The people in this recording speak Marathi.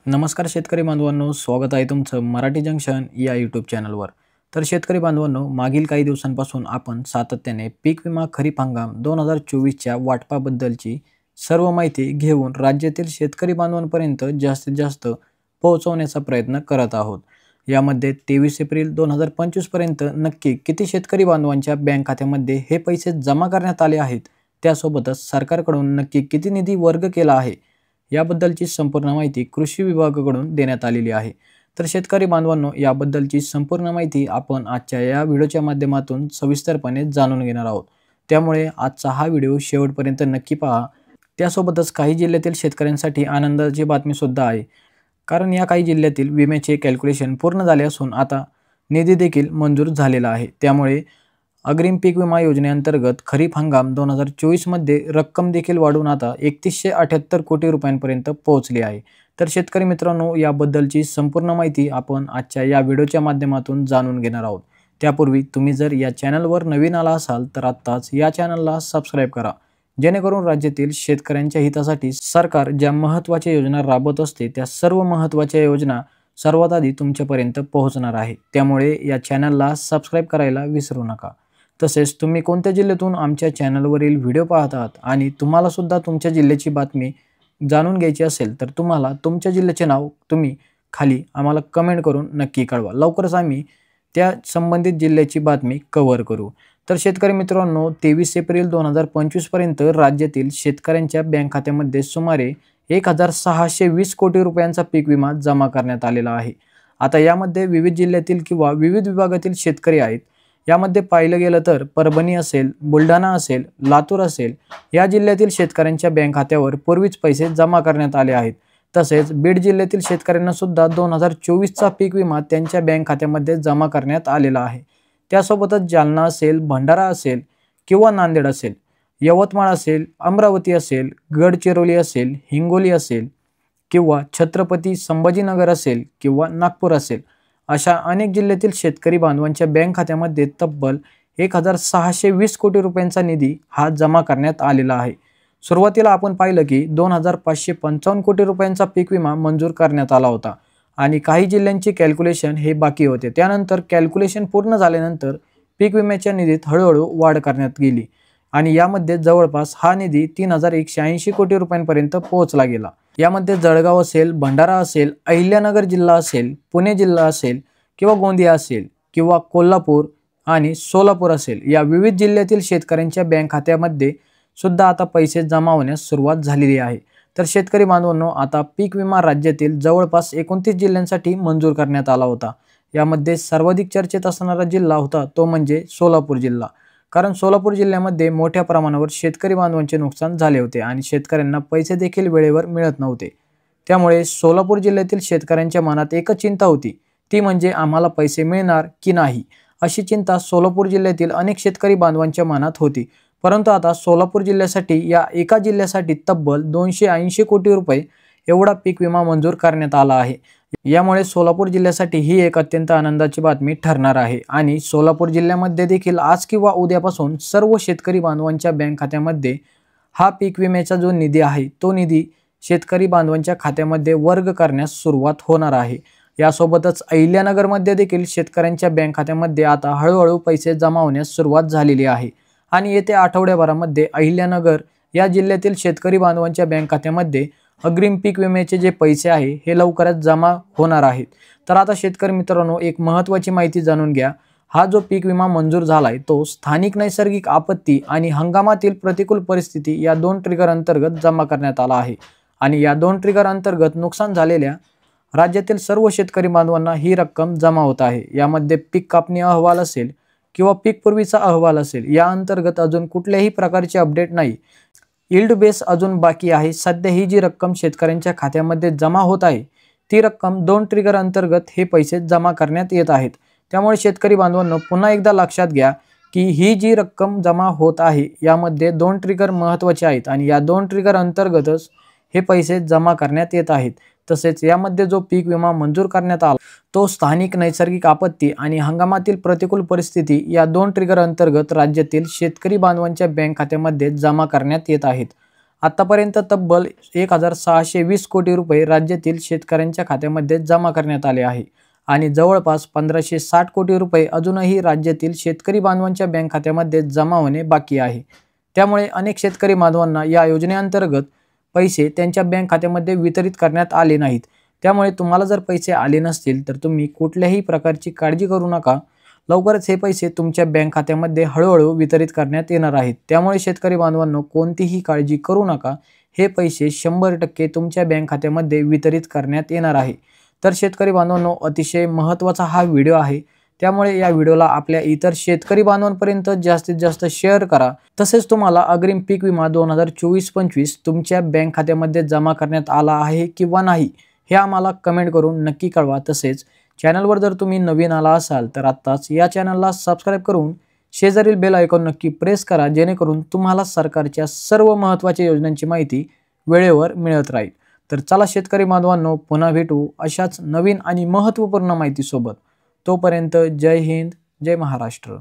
नमस्कार शेतकरी बांधवांनो, स्वागत आहे तुमचं मराठी जंक्शन या यूट्यूब चॅनलवर। तर शेतकरी बांधवांनो, मागील काही दिवसांपासून आपण सातत्याने पीक विमा खरीप हंगाम 2024च्या वाटपाबद्दलची सर्व माहिती घेऊन राज्यातील शेतकरी बांधवांपर्यंत जास्तीत जास्त पोहोचवण्याचा प्रयत्न करत आहोत। यामध्ये 23 एप्रिल 2025 पर्यंत नक्की किती शेतकरी बांधवांच्या बँक खात्यामध्ये हे पैसे जमा करण्यात आले आहेत, त्यासोबतच सरकारकडून नक्की किती निधी वर्ग केला आहे याबद्दलची संपूर्ण माहिती कृषी विभागाकडून देण्यात आलेली आहे। तर शेतकरी बांधवांनो, याबद्दलची संपूर्ण माहिती आपण आजच्या या व्हिडिओच्या माध्यमातून सविस्तरपणे जाणून घेणार आहोत। त्यामुळे आजचा हा व्हिडिओ शेवटपर्यंत नक्की पहा। त्यासोबतच काही जिल्ह्यातील शेतकऱ्यांसाठी आनंदाची बातमी सुद्धा आहे, कारण या काही जिल्ह्यातील विम्याचे कॅल्क्युलेशन पूर्ण झाले असून आता निधी देखील मंजूर झालेला आहे। त्यामुळे अग्रिम पीक विमा योजनेअंतर्गत खरीप हंगाम 2024 मध्ये रक्कम देखील वाढून आता 3178 कोटी रुपयांपर्यंत पोहोचली आहे। तर शेतकरी मित्रांनो, याबद्दलची संपूर्ण माहिती आपण आजच्या या व्हिडिओच्या माध्यमातून जाणून घेणार आहोत। त्यापूर्वी तुम्ही जर या चॅनलवर नवीन आला असाल तर आत्ताच या चॅनलला सबस्क्राइब करा, जेणेकरून राज्यातील शेतकऱ्यांच्या हितासाठी सरकार ज्या महत्त्वाच्या योजना राबवत असते त्या सर्व महत्त्वाच्या योजना सर्वात आधी तुमच्यापर्यंत पोहोचणार आहे। त्यामुळे या चॅनलला सबस्क्राइब करायला विसरू नका। तसेच तुम्ही कोणत्या जिल्ह्यातून आमच्या चॅनलवरील व्हिडिओ पाहत आहात आणि तुम्हाला सुद्धा तुमच्या जिल्ह्याची बातमी जाणून घ्यायची असेल तर तुम्हाला तुमच्या जिल्ह्याचे नाव तुम्ही खाली आम्हाला कमेंट करून नक्की कळवा। लवकरच आम्ही त्या संबंधित जिल्ह्याची बातमी कव्हर करू। तर शेतकरी मित्रांनो, 23 एप्रिल 2025 पर्यंत राज्यातील शेतकऱ्यांच्या बँक खात्यामध्ये सुमारे 1620 कोटी रुपयांचा पीक विमा जमा करण्यात आलेला आहे। आता यामध्ये विविध जिल्ह्यातील किंवा विविध विभागातील शेतकरी आहेत। यामध्ये पाहिलं गेलं तर परभणी असेल, बुलढाणा असेल, लातूर असेल या जिल्ह्यातील शेतकऱ्यांच्या बँक खात्यावर पूर्वीच पैसे जमा करण्यात आले आहेत। तसेच बीड जिल्ह्यातील शेतकऱ्यांना सुद्धा 2024चा पीक विमा त्यांच्या बँक खात्यामध्ये जमा करण्यात आलेला आहे। त्यासोबतच जालना असेल, भंडारा असेल किंवा नांदेड असेल, यवतमाळ असेल, अमरावती असेल, गडचिरोली असेल, हिंगोली असेल किंवा छत्रपती संभाजीनगर असेल किंवा नागपूर असेल, अशा अनेक जिल्ह्यातील शेतकरी बांधवांच्या बँक खात्यामध्ये तब्बल 1620 कोटी रुपयांचा निधी हा जमा करण्यात आलेला आहे। सुरुवातीला आपण पाहिलं की 2555 कोटी रुपयांचा पीक विमा मंजूर करण्यात आला होता आणि काही जिल्ह्यांचे कॅल्क्युलेशन हे बाकी होते। त्यानंतर कॅल्क्युलेशन पूर्ण झाल्यानंतर पीक विम्याच्या निधीत हळूहळू वाढ करण्यात गेली आणि यामध्ये जवळपास हा निधी 3180 कोटी रुपयांपर्यंत पोहोचला गेला। यामध्ये जळगाव असेल, भंडारा असेल, अहिल्यानगर जिल्हा असेल, पुणे जिल्हा असेल किंवा गोंदिया असेल किंवा कोल्हापूर आणि सोलापूर असेल, या विविध जिल्ह्यातील शेतकऱ्यांच्या बँक खात्यामध्ये सुद्धा आता पैसे जमा होण्यास सुरुवात झालेली आहे। तर शेतकरी बांधवांनो, आता पीक विमा राज्यातील जवळपास 29 जिल्ह्यांसाठी मंजूर करण्यात आला होता। यामध्ये सर्वाधिक चर्चेत असणारा जिल्हा होता तो म्हणजे सोलापूर जिल्हा, कारण सोलापूर जिल्ह्यामध्ये मोठ्या प्रमाणावर शेतकरी बांधवांचे नुकसान झाले होते आणि शेतकऱ्यांना पैसे देखील वेळेवर मिळत नव्हते। त्यामुळे सोलापूर जिल्ह्यातील शेतकऱ्यांच्या मनात एकच चिंता होती, ती म्हणजे आम्हाला पैसे मिळणार की नाही, अशी चिंता सोलापूर जिल्ह्यातील अनेक शेतकरी बांधवांच्या मनात होती। परंतु आता सोलापूर जिल्ह्यासाठी या एका जिल्ह्यासाठी तब्बल 280 कोटी रुपये एवढा पीक विमा मंजूर करण्यात आला आहे। यामुळे सोलापूर जिल्ह्यासाठी ही एक अत्यंत आनंदाची बातमी ठरणार आहे आणि सोलापूर जिल्ह्यामध्ये देखील आज किंवा उद्यापासून सर्व शेतकरी बांधवांच्या बँक खात्यामध्ये हा पीक विम्याचा जो निधी आहे तो निधी शेतकरी बांधवांच्या खात्यामध्ये वर्ग करण्यास सुरुवात होणार आहे। यासोबतच अहिल्यानगरमध्ये देखील शेतकऱ्यांच्या बँक खात्यामध्ये आता हळूहळू पैसे जमा होण्यास सुरुवात झालेली आहे आणि येत्या आठवड्याभरामध्ये अहिल्यानगर या जिल्ह्यातील शेतकरी बांधवांच्या बँक खात्यामध्ये अग्रिम पीक विम्याचे जे पैसे आहे हे लवकरच जमा होणार आहेत। तर आता शेतकरी मित्रांनो, एक महत्त्वाची माहिती जाणून घ्या। हा जो पीक विमा मंजूर झालाय तो स्थानिक नैसर्गिक आपत्ती आणि हंगामातील प्रतिकूल परिस्थिती या दोन ट्रिगर अंतर्गत जमा करण्यात आला आहे आणि या दोन ट्रिगर अंतर्गत नुकसान झालेल्या राज्यातील सर्व शेतकरी बांधवांना ही रक्कम जमा होत आहे। यामध्ये पीक कापणी अहवाल असेल किंवा पीक पूर्वीचा अहवाल असेल, या अंतर्गत अजून कुठल्याही प्रकारचे अपडेट नाही। यील्ड बेस अजून बाकी आहे। सध्या ही जी रक्कम शेतकऱ्यांच्या खात्यामध्ये जमा होत आहे ती रक्कम दोन ट्रिगर अंतर्गत हे पैसे जमा करण्यात येत आहेत। त्यामुळे शेतकरी बांधवांनो, पुन्हा एकदा लक्षात घ्या की ही जी रक्कम जमा होत आहे यामध्ये दोन ट्रिगर महत्त्वाचे आहेत आणि या दोन ट्रिगर अंतर्गतच हे पैसे जमा करण्यात येत आहेत। तसेच यामध्ये जो पीक विमा मंजूर करण्यात आला तो स्थानिक नैसर्गिक आपत्ती आणि हंगामातील प्रतिकूल परिस्थिती या दोन ट्रिगर अंतर्गत राज्यातील शेतकरी बांधवांच्या बँक खात्यामध्ये जमा करण्यात येत आहेत आतापर्यंत तब्बल 1620 कोटी रुपये राज्यातील शेतकऱ्यांच्या खात्यामध्ये जमा करण्यात आले आहे आणि जवळपास 1560 कोटी रुपये अजूनही राज्यातील शेतकरी बांधवांच्या बँक खात्यामध्ये जमा होणे बाकी आहे। त्यामुळे अनेक शेतकरी बांधवांना या योजनेअंतर्गत पैसे त्यांच्या बँक खात्यामध्ये वितरित करण्यात आले नाहीत। त्यामुळे तुम्हाला जर पैसे आले नसतील तर तुम्ही कुठल्याही प्रकारची काळजी करू नका। लवकरच हे पैसे तुमच्या बँक खात्यामध्ये हळूहळू वितरित करण्यात येणार आहेत। त्यामुळे शेतकरी बांधवांनो कोणतीही काळजी करू नका, हे पैसे 100% तुमच्या बँक खात्यामध्ये वितरित करण्यात येणार आहे। तर शेतकरी बांधवांनो अतिशय महत्त्वाचा हा व्हिडिओ आहे, त्यामुळे या व्हिडिओला आपल्या इतर शेतकरी बांधवांपर्यंत जास्तीत जास्त शेअर करा। तसेच तुम्हाला अग्रिम पीक विमा 2024-25 तुमच्या बँक खात्यामध्ये जमा करण्यात आला आहे किंवा नाही हे आम्हाला कमेंट करून नक्की कळवा। तसेच चॅनलवर जर तुम्ही नवीन आला असाल तर आत्ताच या चॅनलला सबस्क्राइब करून शेजारील बेल आयकॉन नक्की प्रेस करा, जेणेकरून तुम्हाला सरकारच्या सर्व महत्त्वाच्या योजनांची माहिती वेळेवर मिळत राहील। तर चला शेतकरी बांधवांनो, पुन्हा भेटू अशाच नवीन आणि महत्त्वपूर्ण माहितीसोबत। तोपर्यंत जय हिंद, जय महाराष्ट्र।